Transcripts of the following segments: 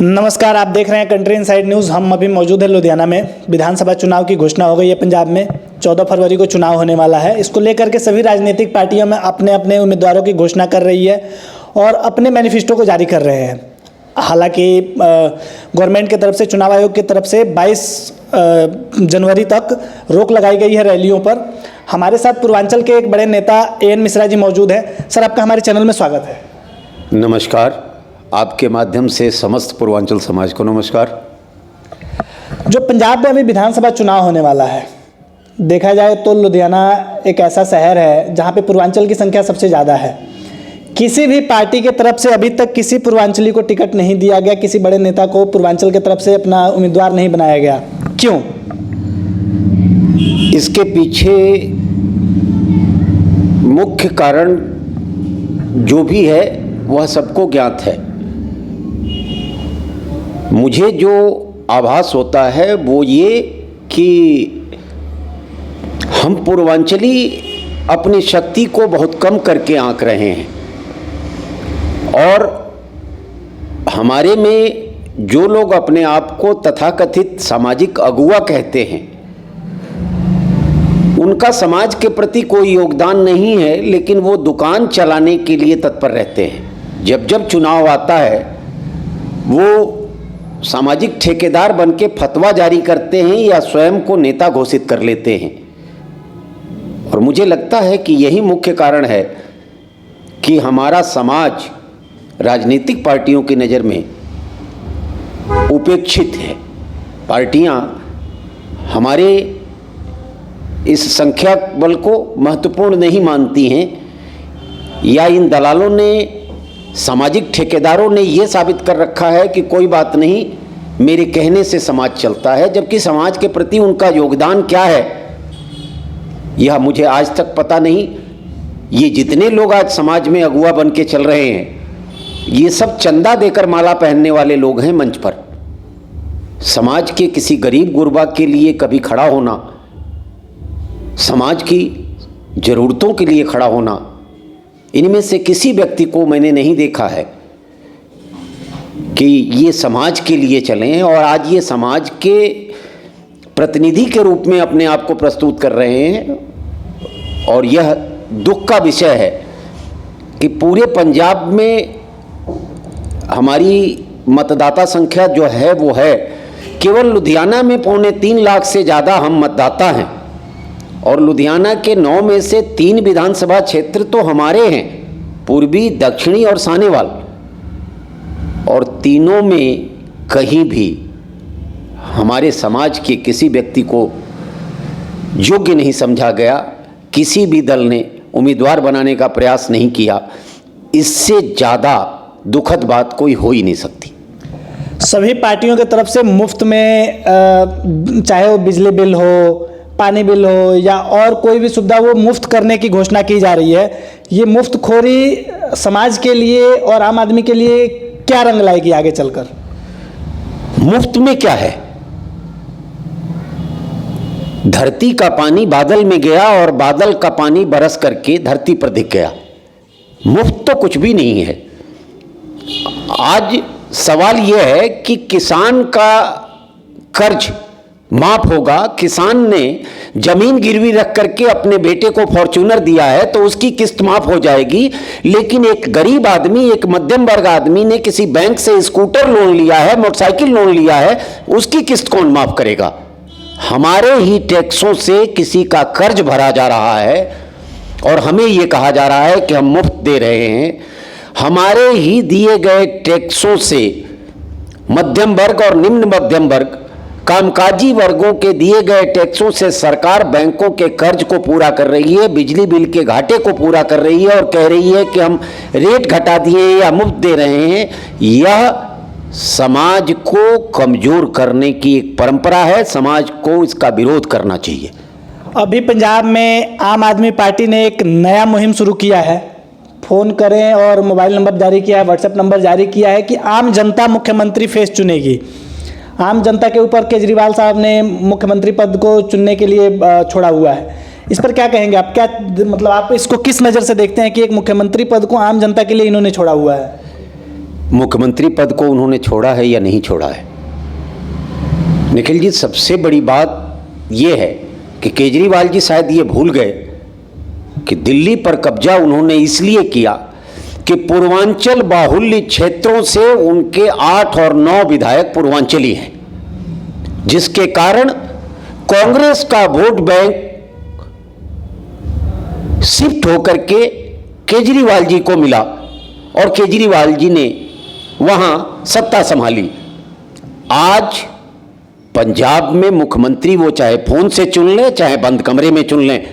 नमस्कार, आप देख रहे हैं कंट्री इनसाइड न्यूज़। हम अभी मौजूद हैं लुधियाना में। विधानसभा चुनाव की घोषणा हो गई है पंजाब में। 14 फरवरी को चुनाव होने वाला है। इसको लेकर के सभी राजनीतिक पार्टियां में अपने अपने उम्मीदवारों की घोषणा कर रही है और अपने मैनिफेस्टो को जारी कर रहे हैं। हालांकि गवर्नमेंट की तरफ से, चुनाव आयोग की तरफ से 22 जनवरी तक रोक लगाई गई है रैलियों पर। हमारे साथ पूर्वांचल के एक बड़े नेता AN मिश्रा जी मौजूद हैं। सर, आपका हमारे चैनल में स्वागत है। नमस्कार, आपके माध्यम से समस्त पूर्वांचल समाज को नमस्कार। जो पंजाब में अभी विधानसभा चुनाव होने वाला है, देखा जाए तो लुधियाना एक ऐसा शहर है जहां पे पूर्वांचल की संख्या सबसे ज़्यादा है। किसी भी पार्टी के तरफ से अभी तक किसी पूर्वांचली को टिकट नहीं दिया गया, किसी बड़े नेता को पूर्वांचल की तरफ से अपना उम्मीदवार नहीं बनाया गया। क्यों? इसके पीछे मुख्य कारण जो भी है वह सबको ज्ञात है। मुझे जो आभास होता है वो ये कि हम पूर्वांचली अपनी शक्ति को बहुत कम करके आंक रहे हैं और हमारे में जो लोग अपने आप को तथाकथित सामाजिक अगुवा कहते हैं, उनका समाज के प्रति कोई योगदान नहीं है, लेकिन वो दुकान चलाने के लिए तत्पर रहते हैं। जब जब चुनाव आता है वो सामाजिक ठेकेदार बन के फतवा जारी करते हैं या स्वयं को नेता घोषित कर लेते हैं। और मुझे लगता है कि यही मुख्य कारण है कि हमारा समाज राजनीतिक पार्टियों की नज़र में उपेक्षित है। पार्टियां हमारे इस संख्या बल को महत्वपूर्ण नहीं मानती हैं, या इन दलालों ने, सामाजिक ठेकेदारों ने ये साबित कर रखा है कि कोई बात नहीं, मेरे कहने से समाज चलता है। जबकि समाज के प्रति उनका योगदान क्या है यह मुझे आज तक पता नहीं। ये जितने लोग आज समाज में अगुवा बन के चल रहे हैं, ये सब चंदा देकर माला पहनने वाले लोग हैं मंच पर। समाज के किसी गरीब गुरबा के लिए कभी खड़ा होना, समाज की ज़रूरतों के लिए खड़ा होना, इनमें से किसी व्यक्ति को मैंने नहीं देखा है कि ये समाज के लिए चलें। और आज ये समाज के प्रतिनिधि के रूप में अपने आप को प्रस्तुत कर रहे हैं। और यह दुख का विषय है कि पूरे पंजाब में हमारी मतदाता संख्या जो है वो है, केवल लुधियाना में 3.25 लाख से ज़्यादा हम मतदाता हैं। और लुधियाना के 9 में से 3 विधानसभा क्षेत्र तो हमारे हैं, पूर्वी, दक्षिणी और सानेवाल। और तीनों में कहीं भी हमारे समाज के किसी व्यक्ति को योग्य नहीं समझा गया, किसी भी दल ने उम्मीदवार बनाने का प्रयास नहीं किया। इससे ज़्यादा दुखद बात कोई हो ही नहीं सकती। सभी पार्टियों की तरफ से मुफ्त में, चाहे वो बिजली बिल हो, पानी बिल हो या और कोई भी सुविधा, वो मुफ्त करने की घोषणा की जा रही है। ये मुफ्तखोरी समाज के लिए और आम आदमी के लिए क्या रंग लाएगी आगे चलकर? मुफ्त में क्या है? धरती का पानी बादल में गया और बादल का पानी बरस करके धरती पर दिख गया। मुफ्त तो कुछ भी नहीं है। आज सवाल यह है कि किसान का कर्ज माफ होगा। किसान ने जमीन गिरवी रख करके अपने बेटे को फॉर्च्यूनर दिया है तो उसकी किस्त माफ हो जाएगी। लेकिन एक गरीब आदमी, एक मध्यम वर्ग आदमी ने किसी बैंक से स्कूटर लोन लिया है, मोटरसाइकिल लोन लिया है, उसकी किस्त कौन माफ करेगा? हमारे ही टैक्सों से किसी का कर्ज भरा जा रहा है और हमें यह कहा जा रहा है कि हम मुफ्त दे रहे हैं। हमारे ही दिए गए टैक्सों से मध्यम वर्ग और निम्न मध्यम वर्ग, कामकाजी वर्गों के दिए गए टैक्सों से सरकार बैंकों के कर्ज को पूरा कर रही है, बिजली बिल के घाटे को पूरा कर रही है और कह रही है कि हम रेट घटा दिए या मुफ्त दे रहे हैं। यह समाज को कमजोर करने की एक परंपरा है। समाज को इसका विरोध करना चाहिए। अभी पंजाब में आम आदमी पार्टी ने एक नया मुहिम शुरू किया है। फ़ोन करें और मोबाइल नंबर जारी किया है, व्हाट्सएप नंबर जारी किया है कि आम जनता मुख्यमंत्री फेस चुनेगी। आम जनता के ऊपर केजरीवाल साहब ने मुख्यमंत्री पद को चुनने के लिए छोड़ा हुआ है। इस पर क्या कहेंगे आप? क्या मतलब आप इसको किस नज़र से देखते हैं कि एक मुख्यमंत्री पद को आम जनता के लिए इन्होंने छोड़ा हुआ है? मुख्यमंत्री पद को उन्होंने छोड़ा है या नहीं छोड़ा है। निखिल जी, सबसे बड़ी बात यह है कि केजरीवाल जी शायद ये भूल गए कि दिल्ली पर कब्जा उन्होंने इसलिए किया कि पूर्वांचल बाहुल्य क्षेत्रों से उनके 8 और 9 विधायक पूर्वांचली हैं, जिसके कारण कांग्रेस का वोट बैंक शिफ्ट होकर के केजरीवाल जी को मिला और केजरीवाल जी ने वहां सत्ता संभाली। आज पंजाब में मुख्यमंत्री वो चाहे फोन से चुन लें चाहे बंद कमरे में चुन लें,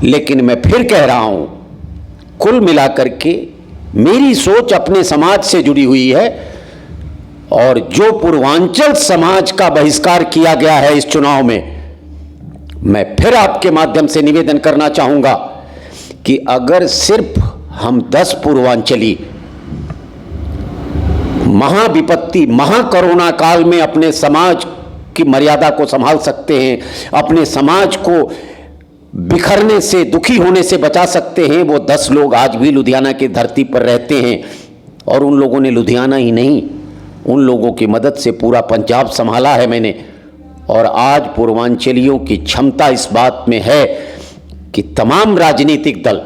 लेकिन मैं फिर कह रहा हूं, कुल मिलाकर के मेरी सोच अपने समाज से जुड़ी हुई है और जो पूर्वांचल समाज का बहिष्कार किया गया है इस चुनाव में, मैं फिर आपके माध्यम से निवेदन करना चाहूंगा कि अगर सिर्फ हम 10 पूर्वांचली महाविपत्ति महाकोरोना काल में अपने समाज की मर्यादा को संभाल सकते हैं, अपने समाज को बिखरने से दुखी होने से बचा सकते हैं, वो 10 लोग आज भी लुधियाना की धरती पर रहते हैं। और उन लोगों ने लुधियाना ही नहीं, उन लोगों की मदद से पूरा पंजाब संभाला है मैंने। और आज पूर्वांचलियों की क्षमता इस बात में है कि तमाम राजनीतिक दल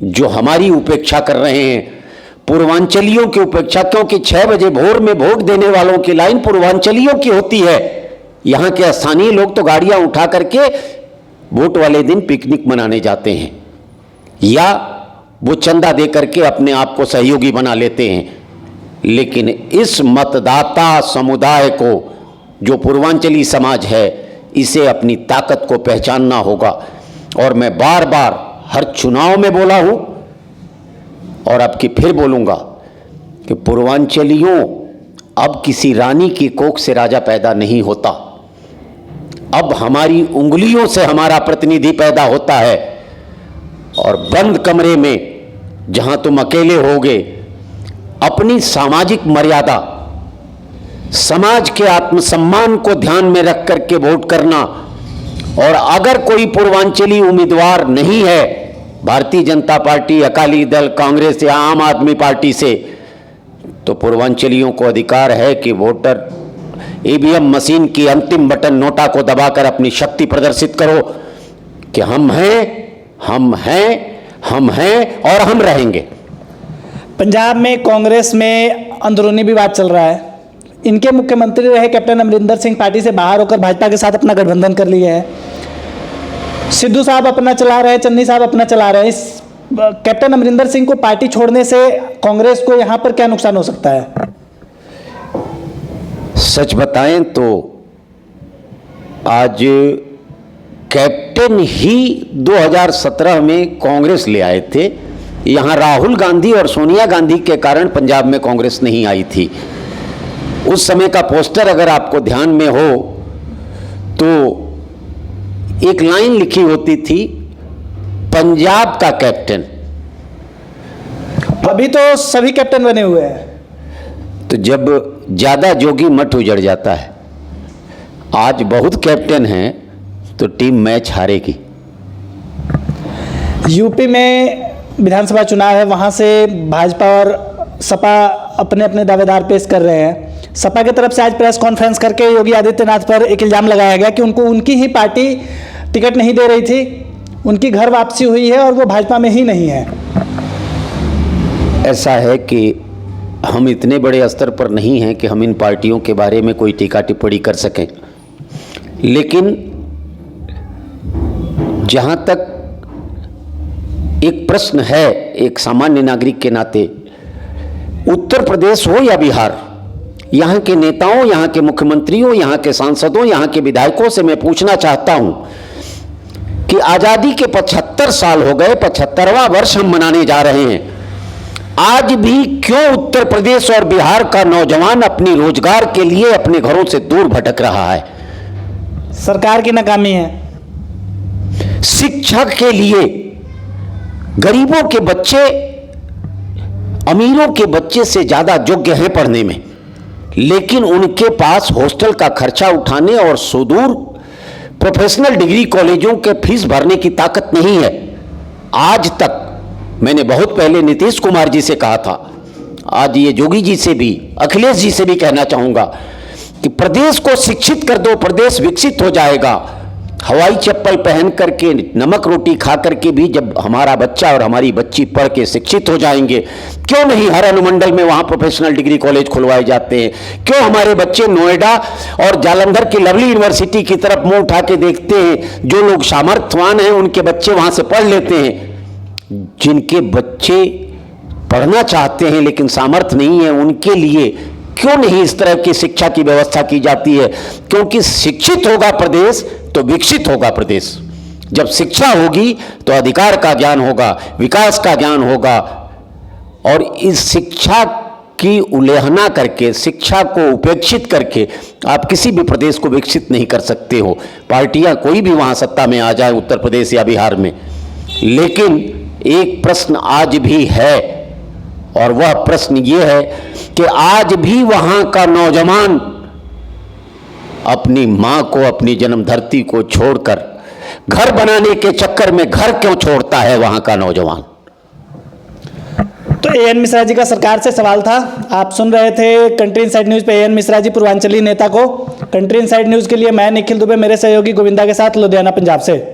जो हमारी उपेक्षा कर रहे हैं, पूर्वांचलियों की उपेक्षा, क्योंकि 6 बजे भोर में वोट देने वालों की लाइन पूर्वांचलियों की होती है। यहाँ के स्थानीय लोग तो गाड़ियां उठा करके वोट वाले दिन पिकनिक मनाने जाते हैं या वो चंदा दे करके अपने आप को सहयोगी बना लेते हैं, लेकिन इस मतदाता समुदाय को जो पूर्वांचली समाज है, इसे अपनी ताकत को पहचानना होगा। और मैं बार बार हर चुनाव में बोला हूं और अब की फिर बोलूंगा कि पूर्वांचलियों, अब किसी रानी की कोख से राजा पैदा नहीं होता, अब हमारी उंगलियों से हमारा प्रतिनिधि पैदा होता है। और बंद कमरे में जहां तुम अकेले होगे, अपनी सामाजिक मर्यादा, समाज के आत्मसम्मान को ध्यान में रख करके वोट करना। और अगर कोई पूर्वांचली उम्मीदवार नहीं है भारतीय जनता पार्टी, अकाली दल, कांग्रेस या आम आदमी पार्टी से, तो पूर्वांचलियों को अधिकार है कि वोटर ईवीएम मशीन की अंतिम बटन नोटा को दबाकर अपनी शक्ति प्रदर्शित करो कि हम हैं, हम हैं, हम हैं और हम रहेंगे। पंजाब में कांग्रेस में अंदरूनी विवाद चल रहा है। इनके मुख्यमंत्री रहे कैप्टन अमरिंदर सिंह पार्टी से बाहर होकर भाजपा के साथ अपना गठबंधन कर लिया है। सिद्धू साहब अपना चला रहे हैं, चन्नी साहब अपना चला रहे हैं। इस कैप्टन अमरिंदर सिंह को पार्टी छोड़ने से कांग्रेस को यहाँ पर क्या नुकसान हो सकता है? सच बताएं तो आज कैप्टन ही 2017 में कांग्रेस ले आए थे। यहाँ राहुल गांधी और सोनिया गांधी के कारण पंजाब में कांग्रेस नहीं आई थी। उस समय का पोस्टर अगर आपको ध्यान में हो तो एक लाइन लिखी होती थी, पंजाब का कैप्टन। अभी तो सभी कैप्टन बने हुए हैं। तो जब ज्यादा जोगी मठ उजड़ जाता है, आज बहुत कैप्टन हैं तो टीम मैच हारेगी। यूपी में विधानसभा चुनाव है, वहाँ से भाजपा और सपा अपने अपने दावेदार पेश कर रहे हैं। सपा की तरफ से आज प्रेस कॉन्फ्रेंस करके योगी आदित्यनाथ पर एक इल्ज़ाम लगाया गया कि उनको उनकी ही पार्टी टिकट नहीं दे रही थी, उनकी घर वापसी हुई है और वो भाजपा में ही नहीं है। ऐसा है कि हम इतने बड़े स्तर पर नहीं हैं कि हम इन पार्टियों के बारे में कोई टीका टिप्पणी कर सकें, लेकिन जहां तक एक प्रश्न है एक सामान्य नागरिक के नाते, उत्तर प्रदेश हो या बिहार, यहाँ के नेताओं, यहाँ के मुख्यमंत्रियों, यहाँ के सांसदों, यहाँ के विधायकों से मैं पूछना चाहता हूं कि आज़ादी के 75 साल हो गए, 75वां वर्ष हम मनाने जा रहे हैं, आज भी क्यों उत्तर प्रदेश और बिहार का नौजवान अपनी रोजगार के लिए अपने घरों से दूर भटक रहा है? सरकार की नाकामी है। शिक्षा के लिए गरीबों के बच्चे अमीरों के बच्चे से ज्यादा योग्य हैं पढ़ने में, लेकिन उनके पास हॉस्टल का खर्चा उठाने और सुदूर प्रोफेशनल डिग्री कॉलेजों के फीस भरने की ताकत नहीं है। आज तक मैंने बहुत पहले नीतीश कुमार जी से कहा था, आज ये जोगी जी से भी, अखिलेश जी से भी कहना चाहूँगा कि प्रदेश को शिक्षित कर दो, प्रदेश विकसित हो जाएगा। हवाई चप्पल पहन करके, नमक रोटी खा करके भी जब हमारा बच्चा और हमारी बच्ची पढ़ के शिक्षित हो जाएंगे, क्यों नहीं हर अनुमंडल में वहाँ प्रोफेशनल डिग्री कॉलेज खुलवाए जाते हैं? क्यों हमारे बच्चे नोएडा और जालंधर की लवली यूनिवर्सिटी की तरफ मुंह उठा के देखते हैं? जो लोग सामर्थ्यवान हैं उनके बच्चे वहाँ से पढ़ लेते हैं। जिनके बच्चे पढ़ना चाहते हैं लेकिन सामर्थ्य नहीं है, उनके लिए क्यों नहीं इस तरह की शिक्षा की व्यवस्था की जाती है? क्योंकि शिक्षित होगा प्रदेश तो विकसित होगा प्रदेश। जब शिक्षा होगी तो अधिकार का ज्ञान होगा, विकास का ज्ञान होगा। और इस शिक्षा की उल्लंघना करके, शिक्षा को उपेक्षित करके आप किसी भी प्रदेश को विकसित नहीं कर सकते हो। पार्टियां कोई भी वहां सत्ता में आ जाए, उत्तर प्रदेश या बिहार में, लेकिन एक प्रश्न आज भी है, और वह प्रश्न ये है कि आज भी वहां का नौजवान अपनी मां को, अपनी जन्म धरती को छोड़कर घर बनाने के चक्कर में घर क्यों छोड़ता है वहां का नौजवान? तो एएन मिश्रा जी का सरकार से सवाल था। आप सुन रहे थे कंट्री इनसाइड न्यूज़ पे एएन मिश्रा जी, पूर्वांचली नेता को। कंट्री इनसाइड न्यूज़ के लिए मैं निखिल दुबे, मेरे सहयोगी गोविंदा के साथ लुधियाना, पंजाब से।